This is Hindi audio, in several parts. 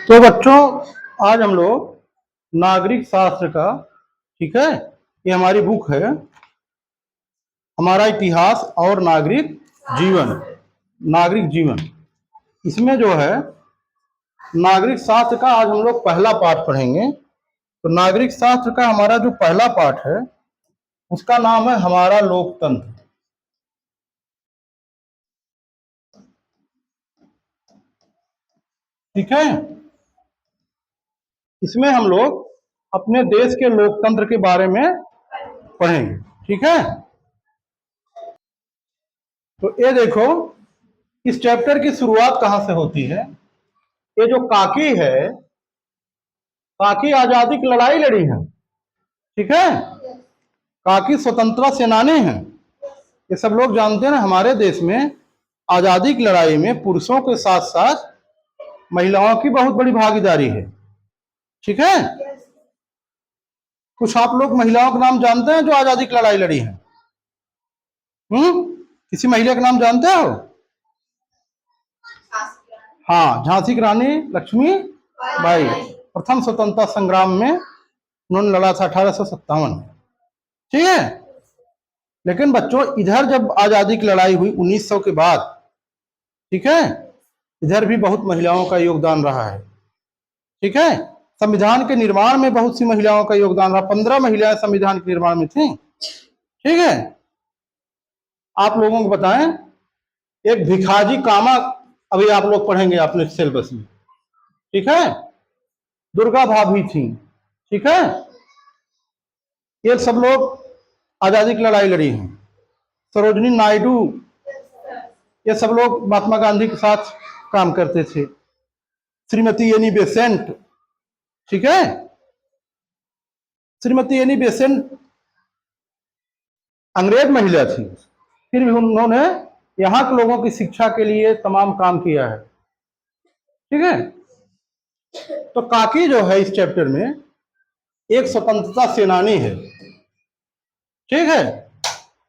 तो बच्चों, आज हम लोग नागरिक शास्त्र का, ठीक है, ये हमारी बुक है, हमारा इतिहास और नागरिक जीवन। नागरिक जीवन इसमें जो है नागरिक शास्त्र का आज हम लोग पहला पाठ पढ़ेंगे। तो नागरिक शास्त्र का हमारा जो पहला पाठ है उसका नाम है हमारा लोकतंत्र। ठीक है, इसमें हम लोग अपने देश के लोकतंत्र के बारे में पढ़ेंगे। ठीक है, तो ये देखो, इस चैप्टर की शुरुआत कहां से होती है। ये जो काकी है, काकी आजादी की लड़ाई लड़ी है। ठीक है, काकी स्वतंत्रता सेनानी हैं। ये सब लोग जानते हैं ना, हमारे देश में आजादी की लड़ाई में पुरुषों के साथ साथ महिलाओं की बहुत बड़ी भागीदारी है। ठीक है, कुछ आप लोग महिलाओं का नाम जानते हैं जो आजादी की लड़ाई लड़ी है? किसी महिला का नाम जानते हो? हाँ, झांसी की रानी लक्ष्मी बाई प्रथम स्वतंत्रता संग्राम में उन्होंने लड़ा था 1857 में। ठीक है, लेकिन बच्चों इधर जब आजादी की लड़ाई हुई 1900 के बाद, ठीक है, इधर भी बहुत महिलाओं का योगदान रहा है। ठीक है, संविधान के निर्माण में बहुत सी महिलाओं का योगदान रहा। 15 महिलाएं संविधान के निर्माण में थी। ठीक है, आप लोगों को बताएं, एक भिखाजी कामा अभी आप लोग पढ़ेंगे अपने सिलेबस में। ठीक है, दुर्गा भाभी थी। ठीक है, ये सब लोग आजादी की लड़ाई लड़ी हैं। सरोजनी नायडू, ये सब लोग महात्मा गांधी के साथ काम करते थे। श्रीमती एनी बेसेंट, ठीक है, श्रीमती एनी बेसेंट अंग्रेज महिला थी, फिर भी उन्होंने यहाँ के लोगों की शिक्षा के लिए तमाम काम किया है। ठीक है, तो काकी जो है इस चैप्टर में एक स्वतंत्रता सेनानी है। ठीक है,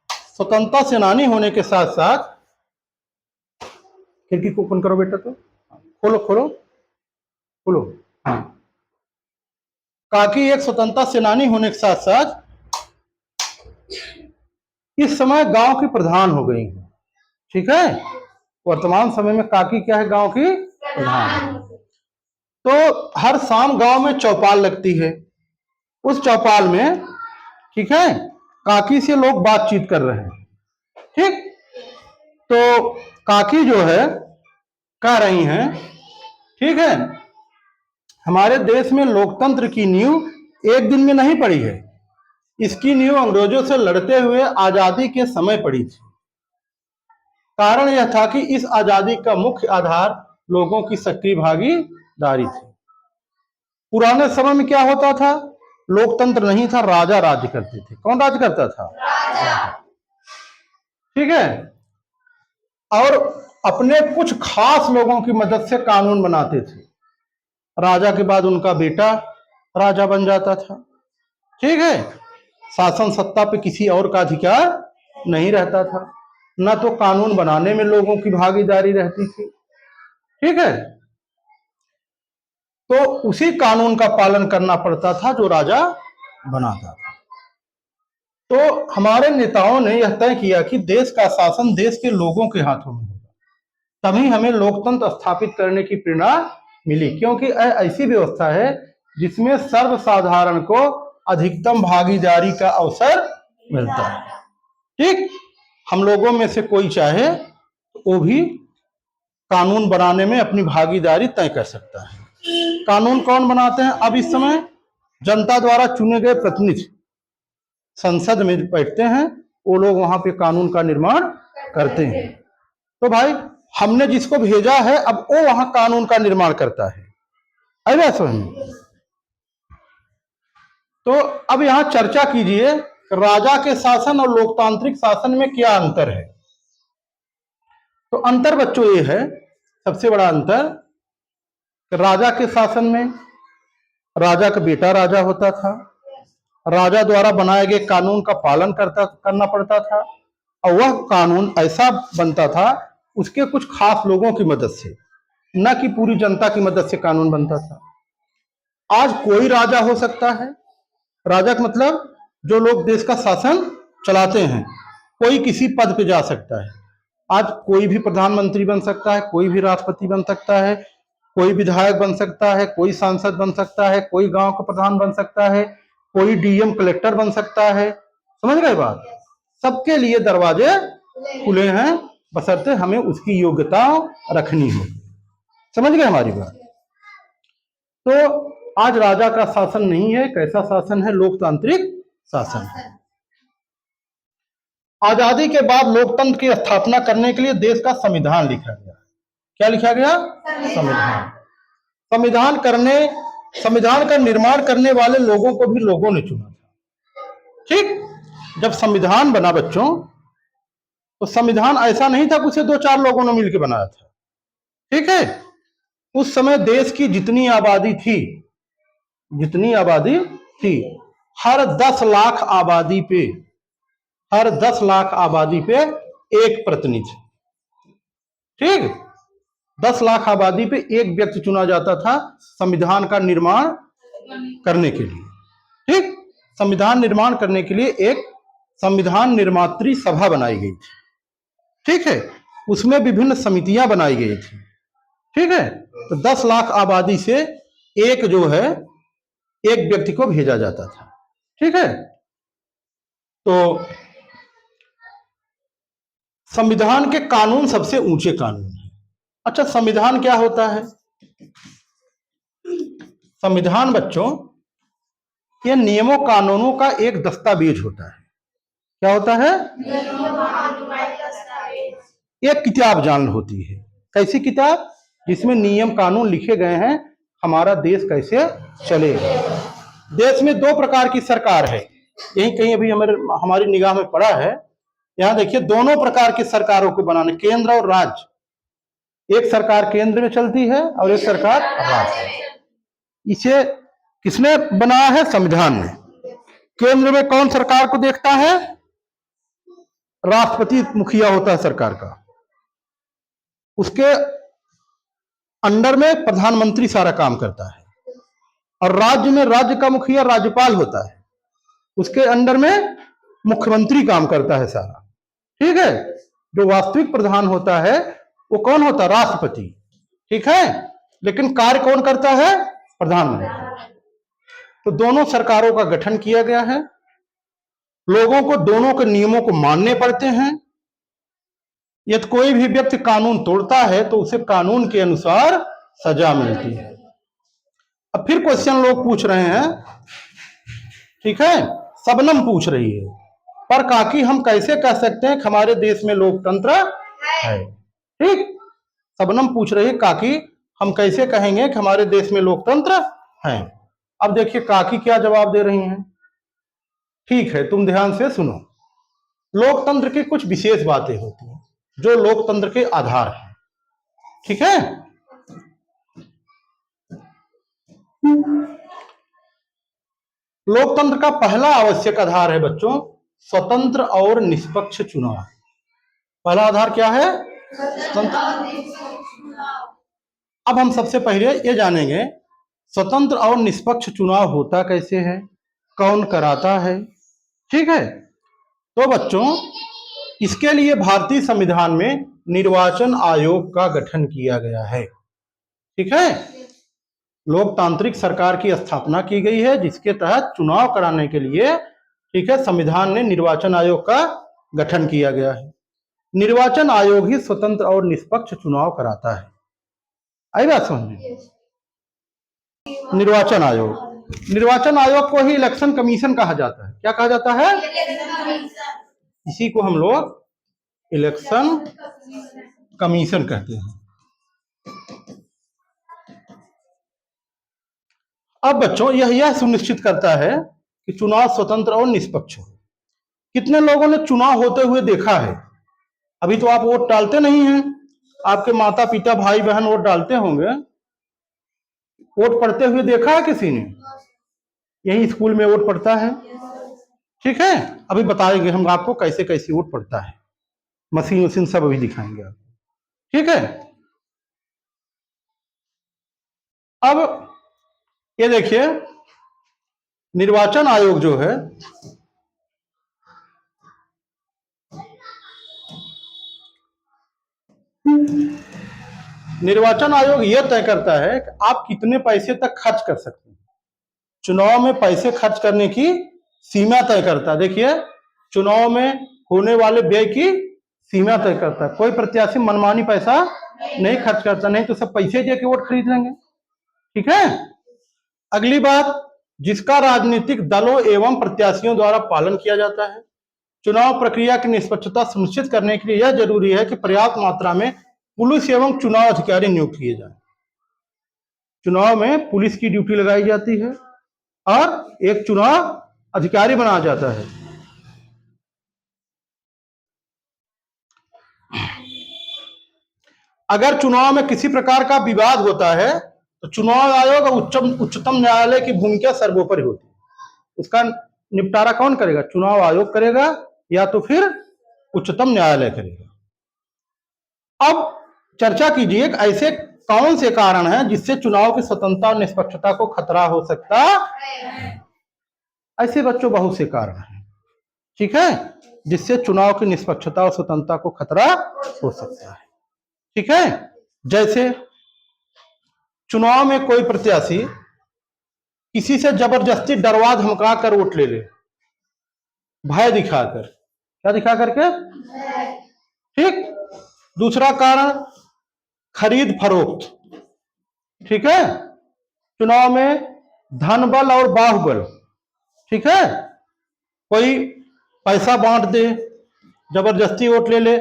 स्वतंत्रता सेनानी होने के साथ साथ, खिड़की को ओपन करो बेटा, तो खोलो खोलो खोलो। हाँ, काकी एक स्वतंत्रता सेनानी होने के साथ साथ इस समय गांव की प्रधान हो गई है। ठीक है, वर्तमान समय में काकी क्या है? गांव की प्रधान। तो हर शाम गांव में चौपाल लगती है। उस चौपाल में, ठीक है, काकी से लोग बातचीत कर रहे हैं। ठीक, तो काकी जो है कह रही हैं, ठीक है, हमारे देश में लोकतंत्र की नींव एक दिन में नहीं पड़ी है। इसकी नींव अंग्रेजों से लड़ते हुए आजादी के समय पड़ी थी। कारण यह था कि इस आजादी का मुख्य आधार लोगों की सक्रिय भागीदारी थी। पुराने समय में क्या होता था? लोकतंत्र नहीं था, राजा राज्य करते थे। कौन राज्य करता था? राजा। ठीक है, और अपने कुछ खास लोगों की मदद से कानून बनाते थे। राजा के बाद उनका बेटा राजा बन जाता था। ठीक है, शासन सत्ता पे किसी और का अधिकार नहीं रहता था, न तो कानून बनाने में लोगों की भागीदारी रहती थी। ठीक है, तो उसी कानून का पालन करना पड़ता था जो राजा बनाता था। तो हमारे नेताओं ने यह तय किया कि देश का शासन देश के लोगों के हाथों में होगा, तभी हमें लोकतंत्र स्थापित करने की प्रेरणा मिली, क्योंकि ऐसी व्यवस्था है जिसमें सर्वसाधारण को अधिकतम भागीदारी का अवसर मिलता है। ठीक, हम लोगों में से कोई चाहे तो वो भी कानून बनाने में अपनी भागीदारी तय कर सकता है। कानून कौन बनाते हैं? अब इस समय जनता द्वारा चुने गए प्रतिनिधि संसद में बैठते हैं, वो लोग वहां पे कानून का निर्माण करते हैं। तो भाई हमने जिसको भेजा है, अब वो वहां कानून का निर्माण करता है। ऐसा समझ में? तो अब यहां चर्चा कीजिए, राजा के शासन और लोकतांत्रिक शासन में क्या अंतर है। तो अंतर बच्चों ये है, सबसे बड़ा अंतर, राजा के शासन में राजा का बेटा राजा होता था, राजा द्वारा बनाए गए कानून का पालन करना पड़ता था, और वह कानून ऐसा बनता था उसके कुछ खास लोगों की मदद से। न कि पूरी जनता की मदद से कानून बनता था। आज कोई राजा हो सकता है, राजा का मतलब जो लोग देश का शासन चलाते हैं, कोई किसी पद पे जा सकता है। आज कोई भी प्रधानमंत्री बन सकता है, कोई भी राष्ट्रपति बन सकता है, कोई विधायक बन सकता है, कोई सांसद बन सकता है, कोई गांव का प्रधान बन सकता है, कोई डीएम कलेक्टर बन सकता है। समझ गए बात? सबके लिए दरवाजे खुले हैं, बशर्ते हमें उसकी योग्यता रखनी हो। समझ गए हमारी बात? तो आज राजा का शासन नहीं है, कैसा शासन है? लोकतांत्रिक शासन है। आजादी के बाद लोकतंत्र की स्थापना करने के लिए देश का संविधान लिखा गया। क्या लिखा गया? संविधान। संविधान का निर्माण करने वाले लोगों को भी लोगों ने चुना था। ठीक? जब संविधान बना बच्चों, तो संविधान ऐसा नहीं था कि उसे 2-4 लोगों ने मिलकर बनाया था। ठीक है? उस समय देश की जितनी आबादी थी, हर 10 लाख आबादी पे एक प्रतिनिधि। ठीक? 10 लाख आबादी पे एक व्यक्ति चुना जाता था संविधान का निर्माण करने के लिए। ठीक? संविधान निर्माण करने के लिए एक संविधान निर्मात्री सभा बनाई गई थी। ठीक है? उसमें विभिन्न समितियां बनाई गई थी। ठीक है? तो 10 लाख आबादी से एक व्यक्ति को भेजा जाता था। ठीक है? तो संविधान के कानून सबसे ऊंचे कानून हैं। अच्छा, संविधान क्या होता है? संविधान बच्चों, ये नियमों कानूनों का एक दस्तावेज होता है। क्या होता है? एक किताब जान होती है। कैसी किताब? जिसमें नियम कानून लिखे गए हैं, हमारा देश कैसे चलेगा। देश में 2 प्रकार की सरकार है, यही कहीं अभी हमारी निगाह में पड़ा है। यहां देखिए, दोनों प्रकार की सरकारों को बनाने, केंद्र और राज्य। एक सरकार केंद्र में चलती है और एक सरकार राज्य। इसे किसने बनाया है? संविधान ने। केंद्र में कौन सरकार को देखता है? राष्ट्रपति मुखिया होता है सरकार का। उसके अंडर में प्रधानमंत्री सारा काम करता है। और राज्य में राज्य का मुखिया राज्यपाल होता है, उसके अंडर में मुख्यमंत्री काम करता है सारा। ठीक है? जो वास्तविक प्रधान होता है वो कौन होता है? राष्ट्रपति। ठीक है? लेकिन कार्य कौन करता है? प्रधानमंत्री। तो दोनों सरकारों का गठन किया गया है। लोगों को दोनों के नियमों को मानने पड़ते हैं। यदि कोई भी व्यक्ति कानून तोड़ता है तो उसे कानून के अनुसार सजा मिलती है। अब फिर क्वेश्चन लोग पूछ रहे हैं, ठीक है, शबनम पूछ रही है, पर काकी हम कैसे कह सकते हैं कि हमारे देश में लोकतंत्र है? ठीक, शबनम पूछ रही है, काकी हम कैसे कहेंगे कि हमारे देश में लोकतंत्र है? अब देखिए काकी क्या जवाब दे रही हैं। ठीक है, तुम ध्यान से सुनो। लोकतंत्र की कुछ विशेष बातें होती हैं जो लोकतंत्र के आधार हैं। ठीक है? लोकतंत्र का पहला आवश्यक आधार है बच्चों, स्वतंत्र और निष्पक्ष चुनाव। पहला आधार क्या है? अब हम सबसे पहले ये जानेंगे स्वतंत्र और निष्पक्ष चुनाव होता कैसे है, कौन कराता है। ठीक है? तो बच्चों, इसके लिए भारतीय संविधान में निर्वाचन आयोग का गठन किया गया है। ठीक है? लोकतांत्रिक सरकार की स्थापना की गई है जिसके तहत चुनाव कराने के लिए, ठीक है, संविधान ने निर्वाचन आयोग का गठन किया गया है। निर्वाचन आयोग ही स्वतंत्र और निष्पक्ष चुनाव कराता है। आई बात समझ में? निर्वाचन आयोग को ही इलेक्शन कमीशन कहा जाता है। क्या कहा जाता है? इसी को हम लोग इलेक्शन कमीशन कहते हैं। अब बच्चों, यह सुनिश्चित करता है कि चुनाव स्वतंत्र और निष्पक्ष हो। कितने लोगों ने चुनाव होते हुए देखा है? अभी तो आप वोट डालते नहीं हैं, आपके माता पिता भाई बहन वोट डालते होंगे। वोट पढ़ते हुए देखा है किसी ने? यही स्कूल में वोट पड़ता है। ठीक है? अभी बताएंगे हम आपको कैसे कैसे वोट पड़ता है, मशीन सब अभी दिखाएंगे आपको। ठीक है? अब ये देखिए, निर्वाचन आयोग जो है निर्वाचन आयोग यह तय करता है कि आप कितने पैसे तक खर्च कर सकते हैं। चुनाव में पैसे खर्च करने की सीमा तय करता है। देखिए, चुनाव में होने वाले व्यय की सीमा तय करता है। कोई प्रत्याशी मनमानी पैसा नहीं खर्च करता, नहीं तो सब पैसे दे के वोट खरीद लेंगे। ठीक है। अगली बात, जिसका राजनीतिक दलों एवं प्रत्याशियों द्वारा पालन किया जाता है। चुनाव प्रक्रिया की निष्पक्षता सुनिश्चित करने के लिए यह जरूरी है कि पर्याप्त मात्रा में पुलिस एवं चुनाव अधिकारी नियुक्त किए जाएं। चुनाव में पुलिस की ड्यूटी लगाई जाती है और एक चुनाव अधिकारी बनाया जाता है। अगर चुनाव में किसी प्रकार का विवाद होता है तो चुनाव आयोग और उच्चतम न्यायालय की भूमिका सर्वोपरि होती है। उसका निपटारा कौन करेगा? चुनाव आयोग करेगा या तो फिर उच्चतम न्यायालय करेगा। अब चर्चा कीजिए ऐसे कौन से कारण हैं जिससे चुनाव की स्वतंत्रता और निष्पक्षता को खतरा हो सकता है। ऐसे बच्चों बहुत से कारण हैं, ठीक है, जिससे चुनाव की निष्पक्षता और स्वतंत्रता को खतरा हो सकता है। ठीक है। जैसे चुनाव में कोई प्रत्याशी किसी से जबरदस्ती डरवा धमका कर वोट ले ले, भय दिखाकर। क्या दिखा करके? ठीक। दूसरा कारण, खरीद फरोख्त। ठीक है। चुनाव में धन बल और बाहुबल। ठीक है। कोई पैसा बांट दे, जबरदस्ती वोट ले ले।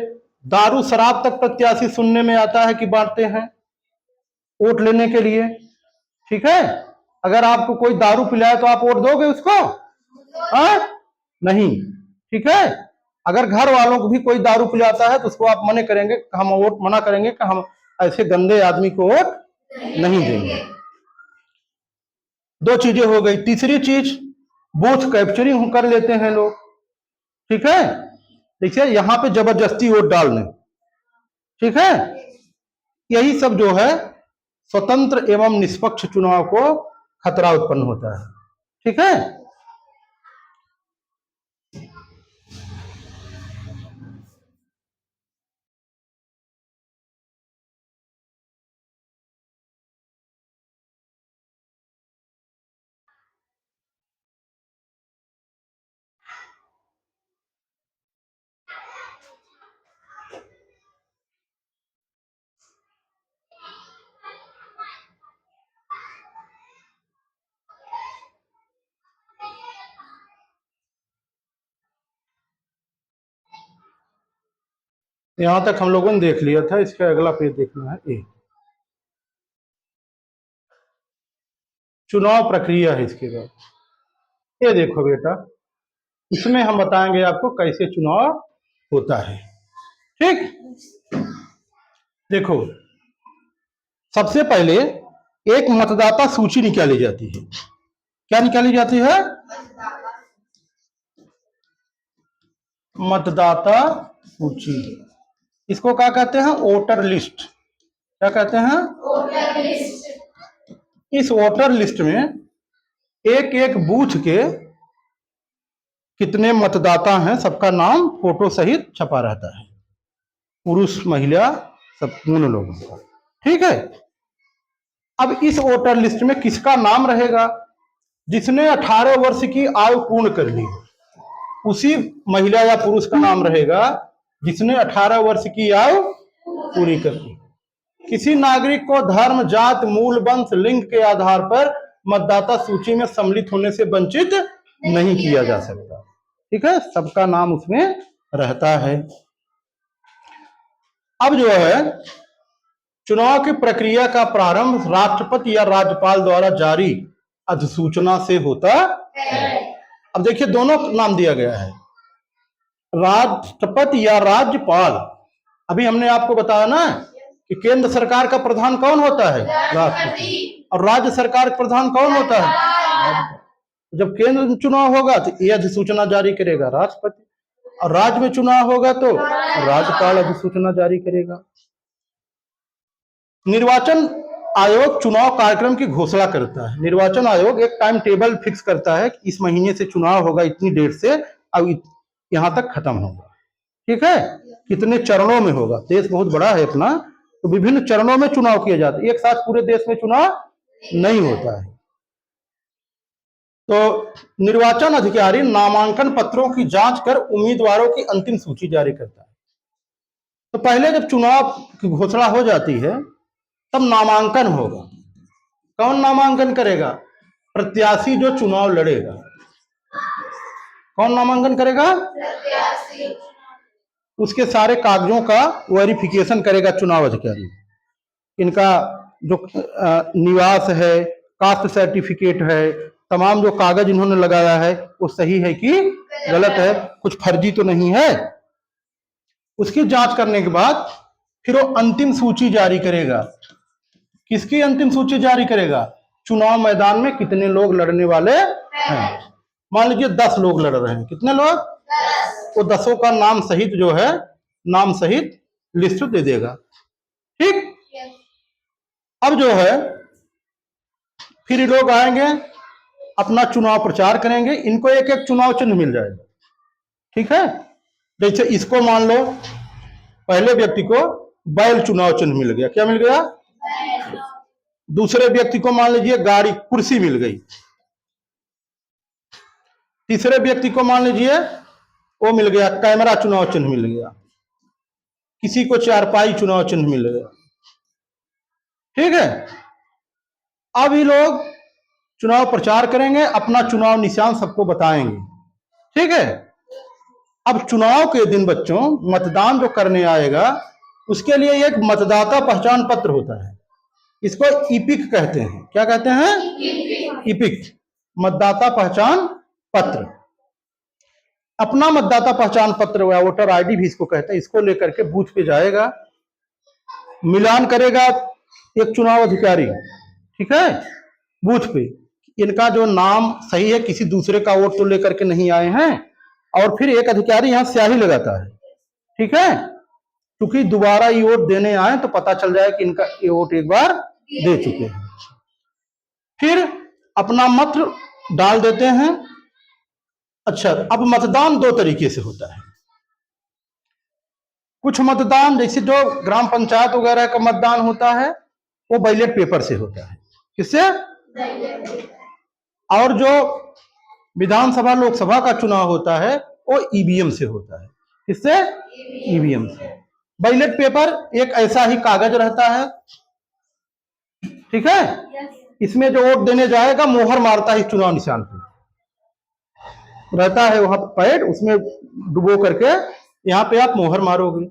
दारू शराब तक प्रत्याशी सुनने में आता है कि बांटते हैं वोट लेने के लिए। ठीक है। अगर आपको कोई दारू पिलाए तो आप वोट दोगे उसको? नहीं। ठीक है। अगर घर वालों को भी कोई दारू पिलाता है तो उसको आप मना करेंगे, हम वोट मना करेंगे कि हम ऐसे गंदे आदमी को वोट नहीं देंगे। दो चीजें हो गई। तीसरी चीज, बूथ कैप्चरिंग कर लेते हैं लोग। ठीक है। देखिए, यहां पे जबरदस्ती वोट डालने। ठीक है। यही सब जो है स्वतंत्र एवं निष्पक्ष चुनाव को खतरा उत्पन्न होता है। ठीक है। यहां तक हम लोगों ने देख लिया था, इसका अगला पेज देखना है। ए चुनाव प्रक्रिया है इसके बाद। ये देखो बेटा, इसमें हम बताएंगे आपको कैसे चुनाव होता है। ठीक। देखो, सबसे पहले एक मतदाता सूची निकाली जाती है। क्या निकाली जाती है? मतदाता सूची। इसको क्या कहते हैं? Voter list. क्या कहते हैं? Voter list. इस वोटर लिस्ट में एक एक बूथ के कितने मतदाता हैं सबका नाम फोटो सहित छपा रहता है, पुरुष महिला सब दोनों लोगों का। ठीक है। अब इस वोटर लिस्ट में किसका नाम रहेगा? जिसने 18 वर्ष की आयु पूर्ण कर ली, उसी महिला या पुरुष का नाम रहेगा जिसने 18 वर्ष की आयु पूरी कर ली। किसी नागरिक को धर्म, जात, मूल, वंश, लिंग के आधार पर मतदाता सूची में सम्मिलित होने से वंचित नहीं किया जा सकता। ठीक है। सबका नाम उसमें रहता है। अब जो है, चुनाव की प्रक्रिया का प्रारंभ राष्ट्रपति या राज्यपाल द्वारा जारी अधिसूचना से होता है। अब देखिए, दोनों नाम दिया गया है, राष्ट्रपति या राज्यपाल। अभी हमने आपको बताया ना कि केंद्र सरकार का प्रधान कौन होता है? राष्ट्रपति। और राज्य सरकार का प्रधान कौन होता है? जब केंद्र में चुनाव होगा तो ये अधिसूचना जारी करेगा राष्ट्रपति, और राज्य में चुनाव होगा तो राज्यपाल अधिसूचना जारी करेगा। निर्वाचन आयोग चुनाव कार्यक्रम की घोषणा करता है। निर्वाचन आयोग एक टाइम टेबल फिक्स करता है कि इस महीने से चुनाव होगा, इतनी डेट से, अब यहां तक खत्म होगा। ठीक है, कितने चरणों में होगा, देश बहुत बड़ा है अपना, तो विभिन्न चरणों में चुनाव किए जाते हैं, एक साथ पूरे देश में चुनाव नहीं होता है। तो निर्वाचन अधिकारी नामांकन पत्रों की जांच कर उम्मीदवारों की अंतिम सूची जारी करता है। तो पहले जब चुनाव की घोषणा हो जाती है तब नामांकन होगा। कौन नामांकन करेगा? प्रत्याशी जो चुनाव लड़ेगा। कौन नामांकन करेगा? प्रत्याशी। उसके सारे कागजों का वेरिफिकेशन करेगा चुनाव अधिकारी। इनका जो निवास है, कास्ट सर्टिफिकेट है, तमाम जो कागज इन्होंने लगाया है वो सही है कि गलत है, कुछ फर्जी तो नहीं है। उसकी जांच करने के बाद फिर वो अंतिम सूची जारी करेगा। किसकी अंतिम सूची जारी करेगा? चुनाव मैदान में कितने लोग लड़ने वाले हैं। मान लीजिए 10 लोग लड़ रहे हैं। कितने लोग? 10। वो 10 का नाम सहित जो है, नाम सहित लिस्ट दे देगा। ठीक। अब जो है फिर लोग आएंगे, अपना चुनाव प्रचार करेंगे। इनको एक एक चुनाव चिन्ह मिल जाएगा। ठीक है, जैसे इसको मान लो, पहले व्यक्ति को बैल चुनाव चिन्ह मिल गया। क्या मिल गया? दूसरे व्यक्ति को मान लीजिए गाड़ी, कुर्सी मिल गई। तीसरे व्यक्ति को मान लीजिए वो मिल गया, कैमरा चुनाव चिन्ह मिल गया। किसी को चारपाई चुनाव चिन्ह मिल गया। ठीक है, अब ये लोग चुनाव प्रचार करेंगे, अपना चुनाव निशान सबको बताएंगे। ठीक है, अब चुनाव के दिन बच्चों मतदान जो करने आएगा उसके लिए एक मतदाता पहचान पत्र होता है। इसको ईपिक कहते हैं। क्या कहते हैं? ईपिक, मतदाता पहचान पत्र। अपना मतदाता पहचान पत्र या वोटर आईडी भी इसको कहते हैं। इसको लेकर के बूथ पे जाएगा, मिलान करेगा एक चुनाव अधिकारी। ठीक है, बूथ पे इनका जो नाम सही है, किसी दूसरे का वोट तो लेकर के नहीं आए हैं। और फिर एक अधिकारी यहाँ स्याही लगाता है। ठीक है, क्योंकि दोबारा ये वोट देने आए तो पता चल जाए कि इनका ये वोट एक बार दे चुके हैं। फिर अपना मत डाल देते हैं। अच्छा, अब मतदान 2 तरीके से होता है। कुछ मतदान जैसे जो ग्राम पंचायत वगैरह का मतदान होता है वो बैलेट पेपर से होता है। किससे? और जो विधानसभा लोकसभा का चुनाव होता है वो ईवीएम से होता है। किससे? ईवीएम से। बैलेट पेपर एक ऐसा ही कागज रहता है। ठीक है, इसमें जो वोट देने जाएगा मोहर मारता है चुनाव निशान पे रहता है, वहां पैड उसमें डुबो करके यहाँ पे आप मोहर मारोगे।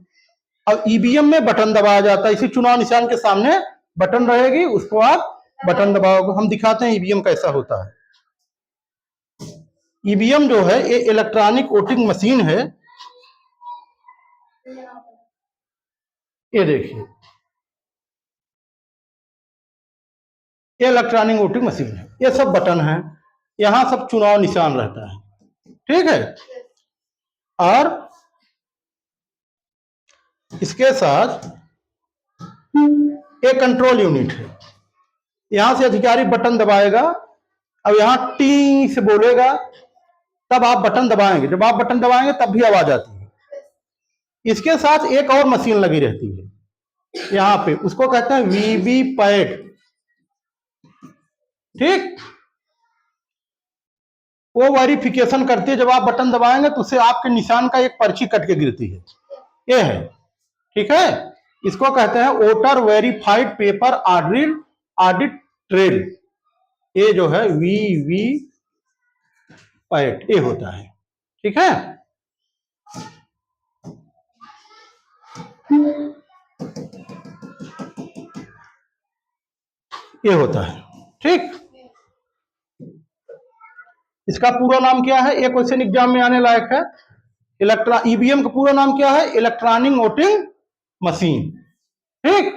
अब ईवीएम में बटन दबाया जाता है। इसी चुनाव निशान के सामने बटन रहेगी, उसको आप बटन दबाओगे। हम दिखाते हैं ईवीएम कैसा होता है। ईवीएम जो है ये इलेक्ट्रॉनिक वोटिंग मशीन है। ये देखिए, ये इलेक्ट्रॉनिक वोटिंग मशीन है। ये सब बटन है, यहां सब चुनाव निशान रहता है। ठीक है, और इसके साथ एक कंट्रोल यूनिट है। यहां से अधिकारी बटन दबाएगा। अब यहां टी से बोलेगा, तब आप बटन दबाएंगे। जब आप बटन दबाएंगे तब भी आवाज आती है। इसके साथ एक और मशीन लगी रहती है यहां पे, उसको कहते हैं वीवी पैड। ठीक, वो वेरिफिकेशन करती है। जब आप बटन दबाएंगे तो उससे आपके निशान का एक पर्ची कट के गिरती है। ये है। ठीक है, इसको कहते हैं voter verified paper audit trail. ये जो है वीवी पैड ये होता है। ठीक है, ये होता है। ठीक, इसका पूरा नाम क्या है? ये क्वेश्चन एग्जाम में आने लायक है। ईवीएम का पूरा नाम क्या है? Electronic voting machine. ठीक,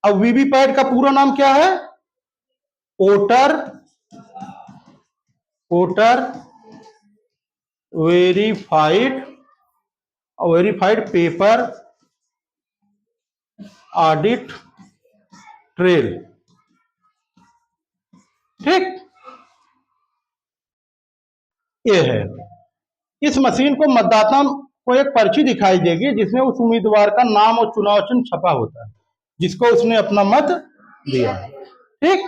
अब वीवीपैट का पूरा नाम क्या है? Voter verified paper audit trail. ठीक, ये है। इस मशीन को मतदाता को एक पर्ची दिखाई देगी जिसमें उस उम्मीदवार का नाम और चुनाव चिन्ह छपा होता है जिसको उसने अपना मत दिया है। ठीक,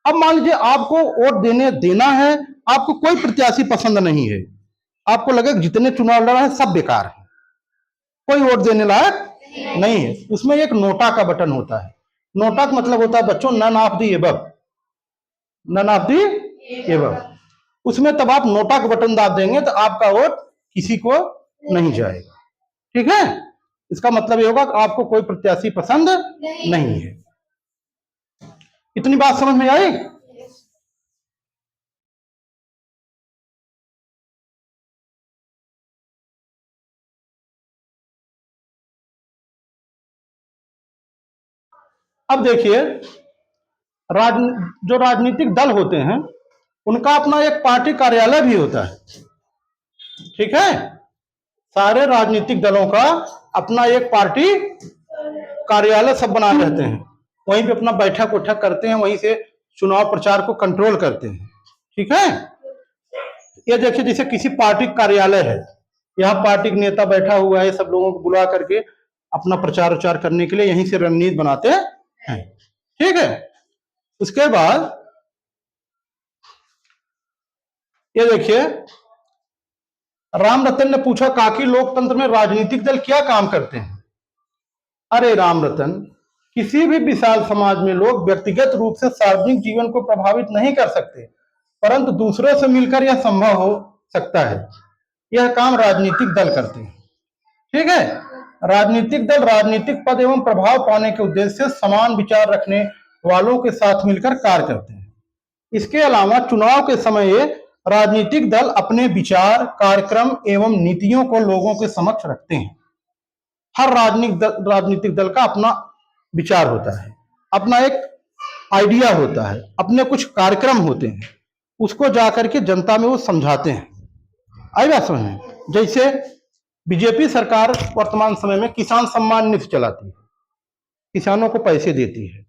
अब मान लीजिए आपको वोट देना है, आपको कोई प्रत्याशी पसंद नहीं है, आपको लगे जितने चुनाव लड़ा है सब बेकार है, कोई वोट देने लायक नहीं है, उसमें एक नोटा का बटन होता है। नोटा का मतलब होता है बच्चों none of the above, none of the above. उसमें तब आप नोटा का बटन दाब देंगे तो आपका वोट किसी को नहीं जाएगा। ठीक है, इसका मतलब ये होगा कि आपको कोई प्रत्याशी पसंद नहीं है। इतनी बात समझ में आई? अब देखिए, जो राजनीतिक दल होते हैं उनका अपना एक पार्टी कार्यालय भी होता है। ठीक है, सारे राजनीतिक दलों का अपना एक पार्टी कार्यालय सब बना रहते हैं, वहीं पे अपना बैठक उठक करते हैं, वहीं से चुनाव प्रचार को कंट्रोल करते हैं। ठीक है, ये देखिए जैसे किसी पार्टी कार्यालय है, यहाँ पार्टी का नेता बैठा हुआ है, सब लोगों को बुला करके अपना प्रचार उचार करने के लिए यहीं से रणनीति बनाते हैं। ठीक है, उसके बाद ये देखिए, राम रतन ने पूछा काकी लोकतंत्र में राजनीतिक दल क्या काम करते हैं? अरे राम रतन, किसी भी विशाल समाज में लोग व्यक्तिगत रूप से सार्वजनिक जीवन को प्रभावित नहीं कर सकते, परंतु दूसरों से मिलकर यह संभव हो सकता है। यह काम राजनीतिक दल करते हैं। ठीक है, राजनीतिक दल राजनीतिक पद एवं प्रभाव पाने के उद्देश्य से समान विचार रखने वालों के साथ मिलकर कार्य करते हैं। इसके अलावा चुनाव के समय राजनीतिक दल अपने विचार, कार्यक्रम एवं नीतियों को लोगों के समक्ष रखते हैं। हर राजनीतिक दल का अपना विचार होता है, अपना एक आइडिया होता है, अपने कुछ कार्यक्रम होते हैं, उसको जाकर के जनता में वो समझाते हैं। आई बात समझ में? जैसे बीजेपी सरकार वर्तमान समय में किसान सम्मान निधि चलाती है, किसानों को पैसे देती है,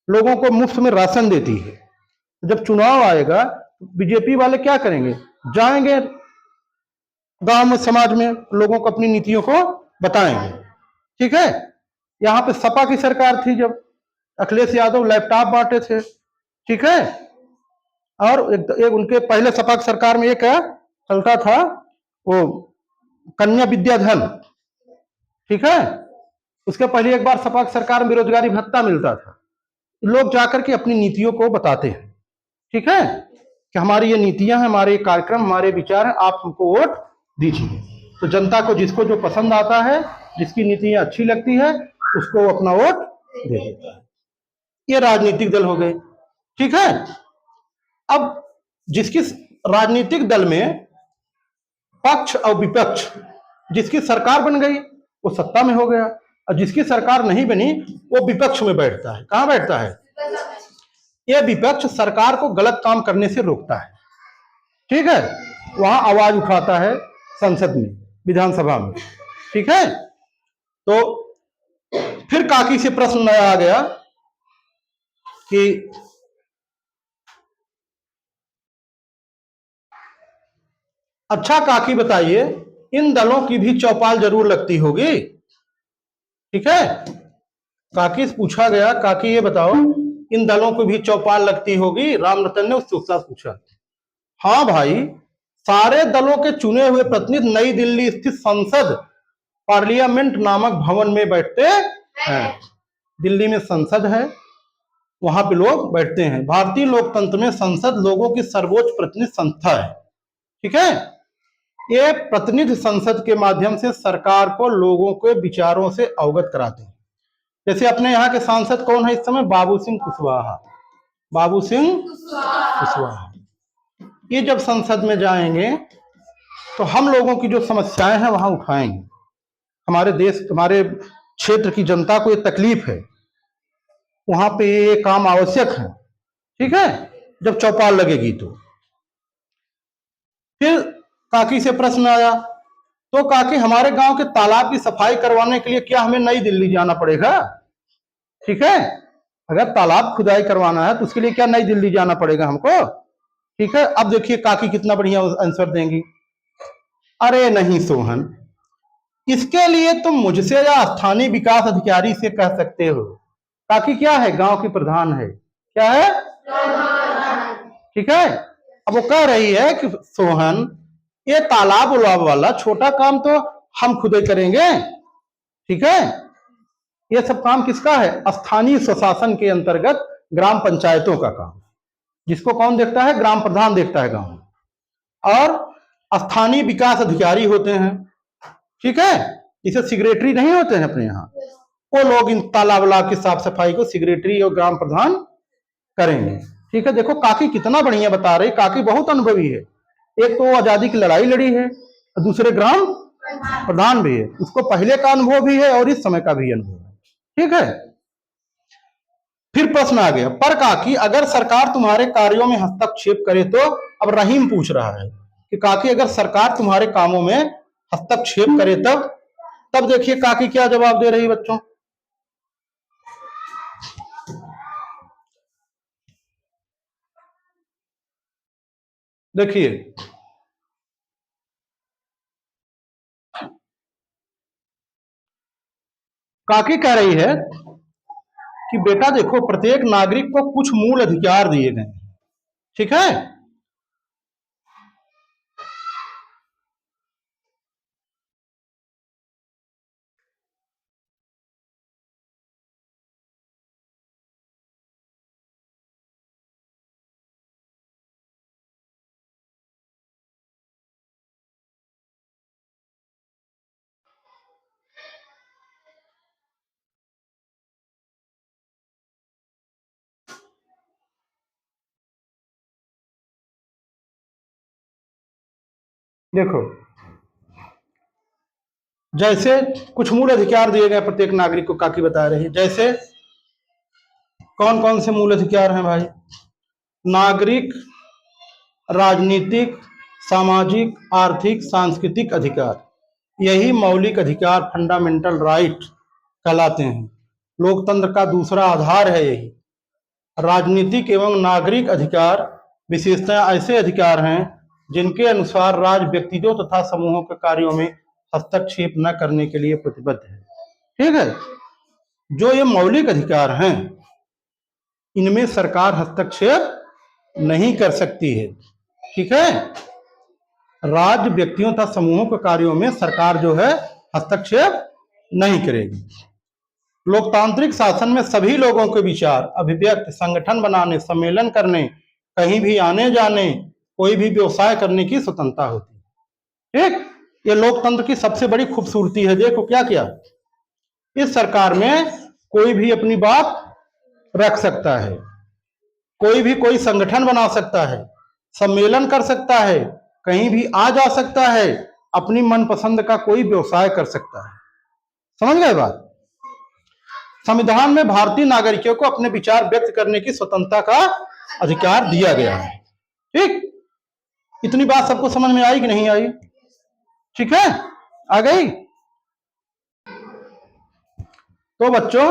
लोगों को मुफ्त में राशन देती है। जब चुनाव आएगा बीजेपी वाले क्या करेंगे? जाएंगे गांव में, समाज में, लोगों को अपनी नीतियों को बताएंगे। ठीक है, यहाँ पे सपा की सरकार थी जब अखिलेश यादव लैपटॉप बांटे थे। ठीक है, और एक उनके पहले सपा की सरकार में एक चलता था वो कन्या विद्याधन। ठीक है, उसके पहले एक बार सपा की सरकार में बेरोजगारी भत्ता मिलता था। लोग जाकर के अपनी नीतियों को बताते हैं। ठीक है, कि हमारी ये नीतियां हैं, हमारे कार्यक्रम, हमारे विचार हैं, आप हमको वोट दीजिए। तो जनता को जिसको जो पसंद आता है, जिसकी नीतियां अच्छी लगती है, उसको अपना वोट दे देता है। ये राजनीतिक दल हो गए। ठीक है, अब जिसकी राजनीतिक दल में पक्ष और विपक्ष, जिसकी सरकार बन गई वो सत्ता में हो गया, और जिसकी सरकार नहीं बनी वो विपक्ष में बैठता है। कहां बैठता है? ये विपक्ष सरकार को गलत काम करने से रोकता है। ठीक है, वहां आवाज उठाता है संसद में, विधानसभा में। ठीक है, तो फिर काकी से प्रश्न नया आ गया कि अच्छा काकी बताइए, इन दलों की भी चौपाल जरूर लगती होगी। ठीक है, काकी से पूछा गया, काकी ये बताओ इन दलों को भी चौपाल लगती होगी? राम रतन ने उससे उत्साह पूछा। हाँ भाई, सारे दलों के चुने हुए प्रतिनिधि नई दिल्ली स्थित संसद पार्लियामेंट नामक भवन में बैठते हैं। दिल्ली में संसद है, वहां पे लोग बैठते हैं। भारतीय लोकतंत्र में संसद लोगों की सर्वोच्च प्रतिनिधि संस्था है। ठीक है, ये प्रतिनिधि संसद के माध्यम से सरकार को लोगों के विचारों से अवगत कराते हैं। जैसे अपने यहाँ के सांसद कौन है इस समय? बाबू सिंह कुशवाहा। बाबू सिंह कुशवाहा ये जब संसद में जाएंगे तो हम लोगों की जो समस्याएं हैं वहां उठाएंगे। हमारे देश, हमारे क्षेत्र की जनता को ये तकलीफ है, वहां पे ये काम आवश्यक है। ठीक है, जब चौपाल लगेगी तो फिर काकी से प्रश्न आया, तो काकी हमारे गांव के तालाब की सफाई करवाने के लिए क्या हमें नई दिल्ली जाना पड़ेगा? ठीक है, अगर तालाब खुदाई करवाना है तो उसके लिए क्या नई दिल्ली जाना पड़ेगा हमको? ठीक है, अब देखिए काकी कितना बढ़िया आंसर देंगी। अरे नहीं सोहन, इसके लिए तुम मुझसे या स्थानीय विकास अधिकारी से कह सकते हो। काकी क्या है? गांव की प्रधान है। क्या है? ठीक है, अब वो कह रही है कि सोहन, ये तालाब उलाब वाला छोटा काम तो हम खुद ही करेंगे। ठीक है, ये सब काम किसका है? स्थानीय स्वशासन के अंतर्गत ग्राम पंचायतों का काम, जिसको कौन देखता है? ग्राम प्रधान देखता है गांव। और स्थानीय विकास अधिकारी होते हैं। ठीक है, इसे सेक्रेटरी नहीं होते हैं अपने यहाँ, वो लोग इन तालाब वालाब की साफ सफाई को सेक्रेटरी और ग्राम प्रधान करेंगे। ठीक है, देखो काकी कितना बढ़िया बता रही, काकी बहुत अनुभवी है। एक तो आजादी की लड़ाई लड़ी है, दूसरे ग्राम प्रधान भी है, उसको पहले का अनुभव भी है और इस समय का भी अनुभव है। ठीक है, फिर प्रश्न आ गया, पर काकी अगर सरकार तुम्हारे कार्यों में हस्तक्षेप करे तो? अब रहीम पूछ रहा है कि काकी अगर सरकार तुम्हारे कामों में हस्तक्षेप करे तब देखिए काकी क्या जवाब दे रही बच्चों। देखिए, काकी कह रही है कि बेटा देखो, प्रत्येक नागरिक को कुछ मूल अधिकार दिए गए हैं। ठीक है, देखो जैसे कुछ मूल अधिकार दिए गए प्रत्येक नागरिक को, काकी बता रही है। जैसे कौन कौन से मूल अधिकार हैं भाई? नागरिक, राजनीतिक, सामाजिक, आर्थिक, सांस्कृतिक अधिकार, यही मौलिक अधिकार फंडामेंटल राइट कहलाते हैं। लोकतंत्र का दूसरा आधार है यही। राजनीतिक एवं नागरिक अधिकार विशेषतः ऐसे अधिकार हैं जिनके अनुसार राज्य व्यक्तियों तथा समूहों के कार्यों में हस्तक्षेप न करने के लिए प्रतिबद्ध है। ठीक है, जो ये मौलिक अधिकार हैं इनमें सरकार हस्तक्षेप नहीं कर सकती है। ठीक है, राज्य व्यक्तियों तथा समूहों के कार्यों में सरकार जो है हस्तक्षेप नहीं करेगी। लोकतांत्रिक शासन में सभी लोगों के विचार, अभिव्यक्ति, संगठन बनाने, सम्मेलन करने, कहीं भी आने जाने, कोई भी व्यवसाय करने की स्वतंत्रता होती है। ठीक, ये लोकतंत्र की सबसे बड़ी खूबसूरती है। देखो क्या किया, इस सरकार में कोई भी अपनी बात रख सकता है, कोई भी कोई संगठन बना सकता है, सम्मेलन कर सकता है, कहीं भी आ जा सकता है, अपनी मनपसंद का कोई व्यवसाय कर सकता है। समझ गए बात? संविधान में भारतीय नागरिकों को अपने विचार व्यक्त करने की स्वतंत्रता का अधिकार दिया गया है। ठीक, इतनी बात सबको समझ में आई कि नहीं आई? ठीक है, आ गई? तो बच्चों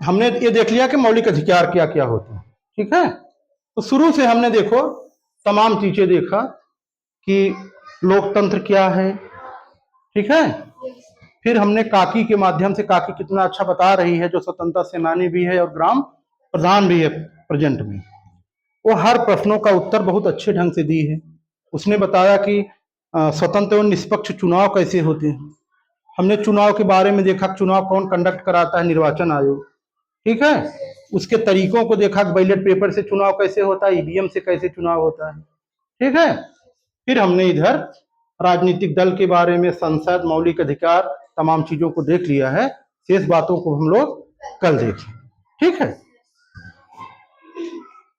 हमने ये देख लिया कि मौलिक अधिकार क्या क्या होते हैं। ठीक है, तो शुरू से हमने देखो तमाम चीजें देखा कि लोकतंत्र क्या है। ठीक है, फिर हमने काकी के माध्यम से, काकी कितना अच्छा बता रही है, जो स्वतंत्रता सेनानी भी है और ग्राम प्रधान भी है प्रेजेंट में, वो हर प्रश्नों का उत्तर बहुत अच्छे ढंग से दी है। उसने बताया कि स्वतंत्र एवं निष्पक्ष चुनाव कैसे होते हैं। हमने चुनाव के बारे में देखा, चुनाव कौन कंडक्ट कराता है? निर्वाचन आयोग। ठीक है, उसके तरीकों को देखा, बैलेट पेपर से चुनाव कैसे होता है, ईवीएम से कैसे चुनाव होता है। ठीक है, फिर हमने इधर राजनीतिक दल के बारे में, संसद, मौलिक अधिकार, तमाम चीजों को देख लिया है। शेष बातों को हम लोग कल देखें। ठीक है।